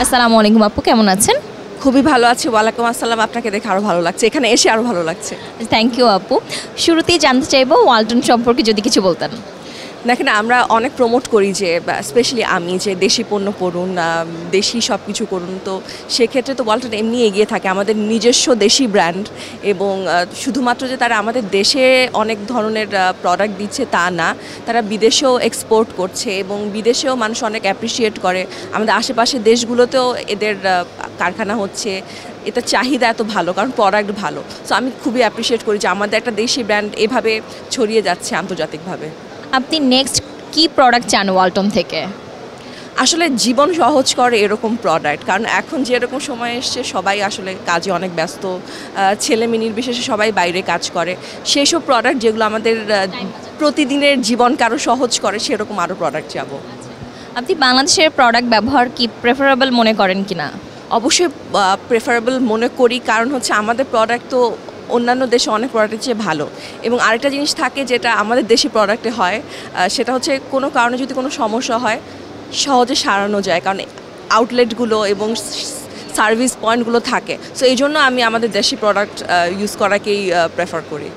আসসালামু আলাইকুম আপু, কেমন আছেন? খুবই ভালো আছি। ওয়ালাইকুম আসসালাম। আপনাকে দেখে আরও ভালো লাগছে, এখানে এসে আরও ভালো লাগছে। থ্যাংক ইউ আপু। শুরুতেই জানতে চাইবো ওয়ালটন সম্পর্কে যদি কিছু বলতেন। দেখেন, আমরা অনেক প্রমোট করি যে স্পেশালি আমি যে দেশি পণ্য পড়ুন, দেশি সব কিছু করুন। তো সেক্ষেত্রে তো ওয়ালটন এমনি এগিয়ে থাকে, আমাদের নিজস্ব দেশি ব্র্যান্ড। এবং শুধুমাত্র যে তারা আমাদের দেশে অনেক ধরনের প্রোডাক্ট দিচ্ছে তা না, তারা বিদেশেও এক্সপোর্ট করছে এবং বিদেশেও মানুষ অনেক অ্যাপ্রিসিয়েট করে। আমাদের আশেপাশের দেশগুলোতেও এদের কারখানা হচ্ছে। এটা চাহিদা এত ভালো, কারণ প্রোডাক্ট ভালো। সো আমি খুবই অ্যাপ্রিসিয়েট করি যে আমাদের একটা দেশি ব্র্যান্ড এভাবে ছড়িয়ে যাচ্ছে আন্তর্জাতিকভাবে। আপনি নেক্সট কি প্রোডাক্ট চান ওয়ালটন থেকে? আসলে জীবন সহজ করে এরকম প্রোডাক্ট, কারণ এখন যেরকম সময় এসছে সবাই আসলে কাজে অনেক ব্যস্ত, ছেলেমেয়ে নির্বিশেষে সবাই বাইরে কাজ করে। সেই সব প্রোডাক্ট যেগুলো আমাদের প্রতিদিনের জীবনকে আরও সহজ করে, সেরকম আরও প্রোডাক্ট যাব। আপনি বাংলাদেশের প্রোডাক্ট ব্যবহার কি প্রেফারেবল মনে করেন কিনা? অবশ্যই প্রেফারেবল মনে করি, কারণ হচ্ছে আমাদের প্রোডাক্ট তো অন্যান্য দেশে অনেক প্রোডাক্টের চেয়ে ভালো। এবং আরেকটা জিনিস থাকে যেটা আমাদের দেশি প্রোডাক্টে হয়, সেটা হচ্ছে কোনো কারণে যদি কোনো সমস্যা হয় সহজে সারানো যায়, কারণ আউটলেটগুলো এবং সার্ভিস পয়েন্টগুলো থাকে। সো এই জন্য আমি আমাদের দেশি প্রোডাক্ট ইউজ করাকেই প্রেফার করি।